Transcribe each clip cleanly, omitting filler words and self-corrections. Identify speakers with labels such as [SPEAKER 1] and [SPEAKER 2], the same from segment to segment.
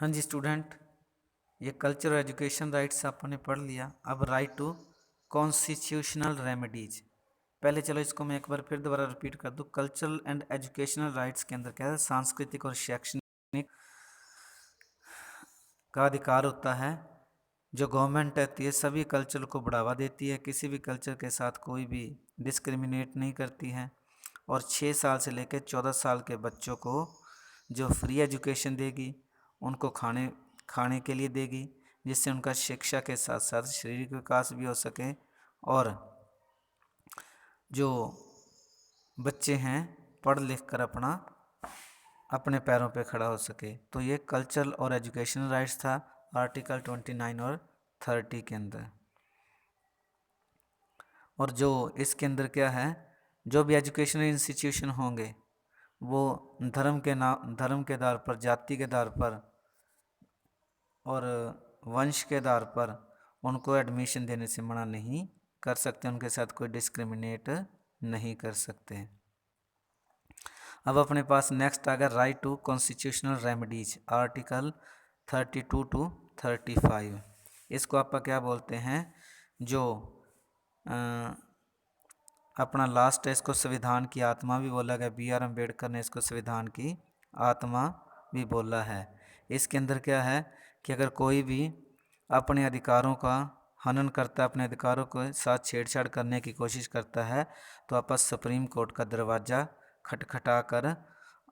[SPEAKER 1] हाँ जी स्टूडेंट, ये कल्चर और एजुकेशन राइट्स आपने पढ़ लिया। अब राइट टू कॉन्स्टिट्यूशनल रेमेडीज। पहले चलो इसको मैं एक बार फिर दोबारा रिपीट कर दूँ। कल्चरल एंड एजुकेशनल राइट्स के अंदर क्या है, सांस्कृतिक और शैक्षणिक का अधिकार होता है। जो गवर्नमेंट रहती है सभी कल्चर को बढ़ावा देती है, किसी भी कल्चर के साथ कोई भी डिस्क्रिमिनेट नहीं करती है। और 6 साल से लेकर 14 साल के बच्चों को जो फ्री एजुकेशन देगी, उनको खाने खाने के लिए देगी, जिससे उनका शिक्षा के साथ साथ शारीरिक विकास भी हो सके और जो बच्चे हैं पढ़ लिख कर अपने पैरों पे खड़ा हो सके। तो ये कल्चरल और एजुकेशनल राइट्स था आर्टिकल 29 और 30 के अंदर। और जो इसके अंदर क्या है, जो भी एजुकेशनल इंस्टीट्यूशन होंगे वो धर्म के आधार पर, जाति के आधार पर और वंश के आधार पर उनको एडमिशन देने से मना नहीं कर सकते, उनके साथ कोई डिस्क्रिमिनेट नहीं कर सकते। अब अपने पास नेक्स्ट आ गया right to constitutional remedies, article 32 to 35। इसको आप क्या बोलते हैं, जो अपना लास्ट है, इसको संविधान की आत्मा भी बोला गया। B.R. अम्बेडकर ने इसको संविधान की आत्मा भी बोला है। इसके अंदर क्या है कि अगर कोई भी अपने अधिकारों का हनन करता है, अपने अधिकारों के साथ छेड़छाड़ करने की कोशिश करता है, तो आप सुप्रीम कोर्ट का दरवाज़ा खटखटा कर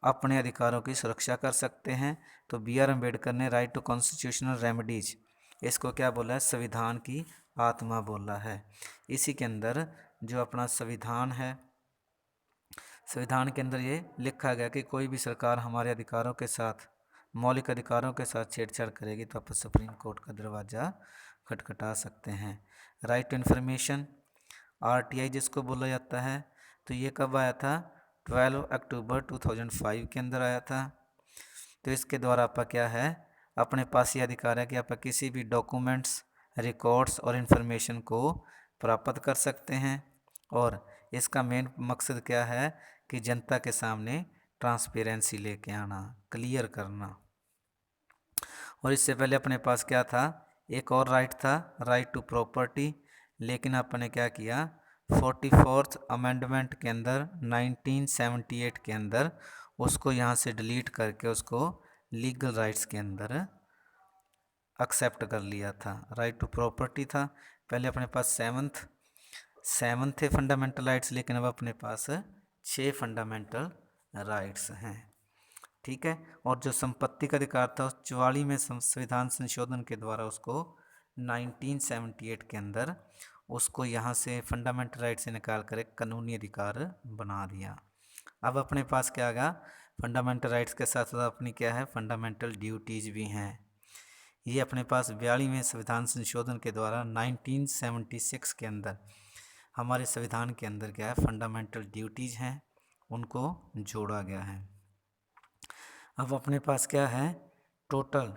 [SPEAKER 1] अपने अधिकारों की सुरक्षा कर सकते हैं। तो B.R. अम्बेडकर ने राइट टू कॉन्स्टिट्यूशनल रेमेडीज, इसको क्या बोला है, संविधान की आत्मा बोला है। इसी के अंदर जो अपना संविधान है, संविधान के अंदर ये लिखा गया कि कोई भी सरकार हमारे अधिकारों के साथ, मौलिक अधिकारों के साथ छेड़छाड़ करेगी तो आप सुप्रीम कोर्ट का दरवाज़ा खटखटा सकते हैं। राइट टू इन्फॉर्मेशन, RTI जिसको बोला जाता है, तो ये कब आया था, 12 अक्टूबर 2005 के अंदर आया था। तो इसके द्वारा आपका क्या है, अपने पास ये अधिकार है कि आप किसी भी डॉक्यूमेंट्स, रिकॉर्ड्स और इन्फॉर्मेशन को प्राप्त कर सकते हैं। और इसका मेन मकसद क्या है कि जनता के सामने ट्रांसपेरेंसी लेके आना, क्लियर करना। और इससे पहले अपने पास क्या था, एक और राइट था, राइट टू प्रॉपर्टी। लेकिन आपने क्या किया, 44th अमेंडमेंट के अंदर 1978 के अंदर उसको यहाँ से डिलीट करके उसको लीगल राइट्स के अंदर एक्सेप्ट कर लिया था। राइट टू प्रॉपर्टी था, पहले अपने पास सेवन थे फंडामेंटल राइट्स, लेकिन अब अपने पास 6 फंडामेंटल राइट्स हैं। ठीक है। और जो संपत्ति का अधिकार था, उस 44 में संविधान संशोधन के द्वारा उसको 1978 के अंदर उसको यहाँ से फंडामेंटल राइट से निकाल कर एक कानूनी अधिकार बना दिया। अब अपने पास क्या आ गया, फंडामेंटल राइट्स के साथ साथ अपनी क्या है, फंडामेंटल ड्यूटीज़ भी हैं। ये अपने पास 42वें संविधान संशोधन के द्वारा 1976 के अंदर हमारे संविधान के अंदर क्या है, फंडामेंटल ड्यूटीज़ हैं, उनको जोड़ा गया है। अब अपने पास क्या है, टोटल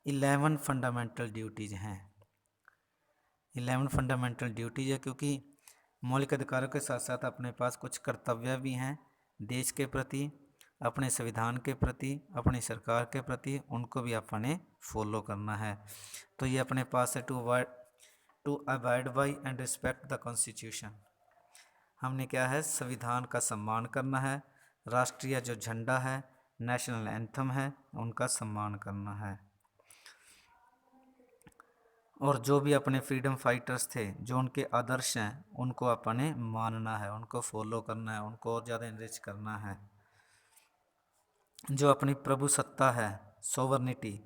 [SPEAKER 1] 11 फंडामेंटल ड्यूटीज़ हैं। 11 फंडामेंटल ड्यूटीज़ है, क्योंकि मौलिक अधिकारों के साथ साथ अपने पास कुछ कर्तव्य भी हैं देश के प्रति, अपने संविधान के प्रति, अपनी सरकार के प्रति, उनको भी अपने फॉलो करना है। तो ये अपने पास है to abide by and respect the constitution. हमने क्या है, संविधान का सम्मान करना है, राष्ट्रीय जो झंडा है, नेशनल एंथम है, उनका सम्मान करना है। और जो भी अपने फ्रीडम फाइटर्स थे, जो उनके आदर्श हैं, उनको अपने मानना है, उनको फॉलो करना है, उनको और ज़्यादा इनरिच करना है। जो अपनी प्रभुसत्ता है, सोवर्निटी,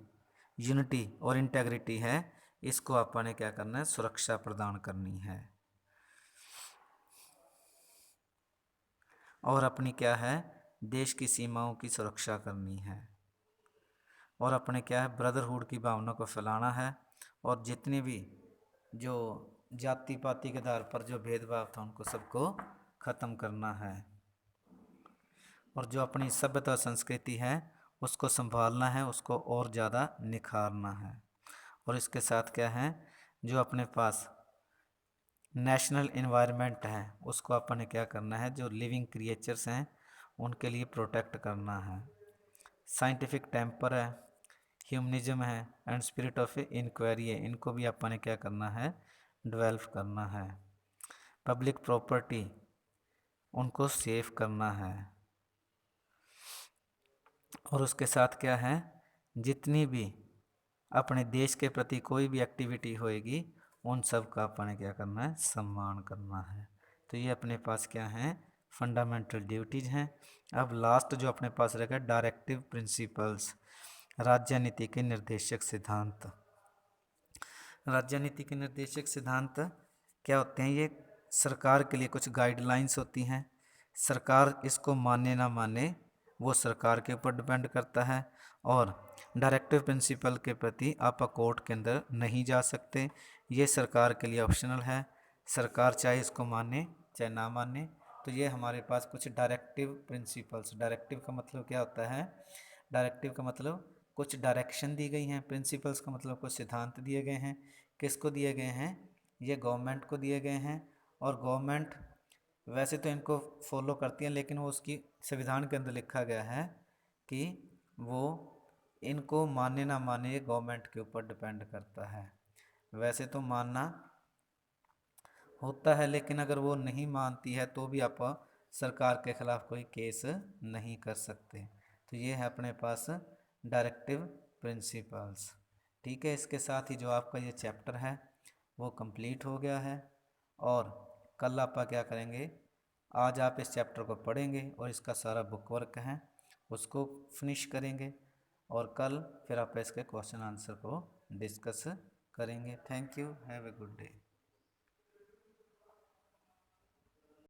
[SPEAKER 1] यूनिटी और इंटेग्रिटी है, इसको अपने क्या करना है, सुरक्षा प्रदान करनी है। और अपनी क्या है, देश की सीमाओं की सुरक्षा करनी है। और अपने क्या है, ब्रदरहुड की भावना को फैलाना है। और जितने भी जो जाति पाति के आधार पर जो भेदभाव था, उनको सबको ख़त्म करना है। और जो अपनी सभ्यता और संस्कृति है, उसको संभालना है, उसको और ज़्यादा निखारना है। और इसके साथ क्या है, जो अपने पास नेशनल इन्वायरमेंट है, उसको अपने क्या करना है, जो लिविंग क्रिएचर्स हैं उनके लिए प्रोटेक्ट करना है। साइंटिफिक टेम्पर है, ह्यूमनिज्म है एंड स्पिरिट ऑफ इंक्वायरी है। इनको भी अपन ने क्या करना है, डेवलप करना है। पब्लिक प्रॉपर्टी, उनको सेव करना है। और उसके साथ क्या है, जितनी भी अपने देश के प्रति कोई भी एक्टिविटी होएगी उन सब का अपने क्या करना है, सम्मान करना है। तो ये अपने पास क्या है, फंडामेंटल ड्यूटीज हैं। अब लास्ट जो अपने पास रहेगा डायरेक्टिव प्रिंसिपल्स, राज्य नीति के निर्देशक सिद्धांत। राज्य नीति के निर्देशक सिद्धांत क्या होते हैं, ये सरकार के लिए कुछ गाइडलाइंस होती हैं। सरकार इसको माने ना माने वो सरकार के ऊपर डिपेंड करता है। और डायरेक्टिव प्रिंसिपल के प्रति आप कोर्ट के अंदर नहीं जा सकते, ये सरकार के लिए ऑप्शनल है। सरकार चाहे इसको माने चाहे ना माने। तो ये हमारे पास कुछ डायरेक्टिव प्रिंसिपल्स, डायरेक्टिव का मतलब क्या होता है, डायरेक्टिव का मतलब कुछ डायरेक्शन दी गई हैं, प्रिंसिपल्स का मतलब कुछ सिद्धांत दिए गए हैं। किसको दिए गए हैं, ये गवर्नमेंट को दिए गए हैं। और गवर्नमेंट वैसे तो इनको फॉलो करती है, लेकिन वो उसकी संविधान के अंदर लिखा गया है कि वो इनको माने ना माने ये गवर्नमेंट के ऊपर डिपेंड करता है। वैसे तो मानना होता है, लेकिन अगर वो नहीं मानती है तो भी आप सरकार के खिलाफ कोई केस नहीं कर सकते। तो ये है अपने पास डायरेक्टिव प्रिंसिपल्स। ठीक है, इसके साथ ही जो आपका ये चैप्टर है वो कंप्लीट हो गया है। और कल आप क्या करेंगे, आज आप इस चैप्टर को पढ़ेंगे और इसका सारा बुक वर्क है उसको फिनिश करेंगे। और कल फिर आप इसके क्वेश्चन आंसर को डिस्कस करेंगे। Thank you, have a good day.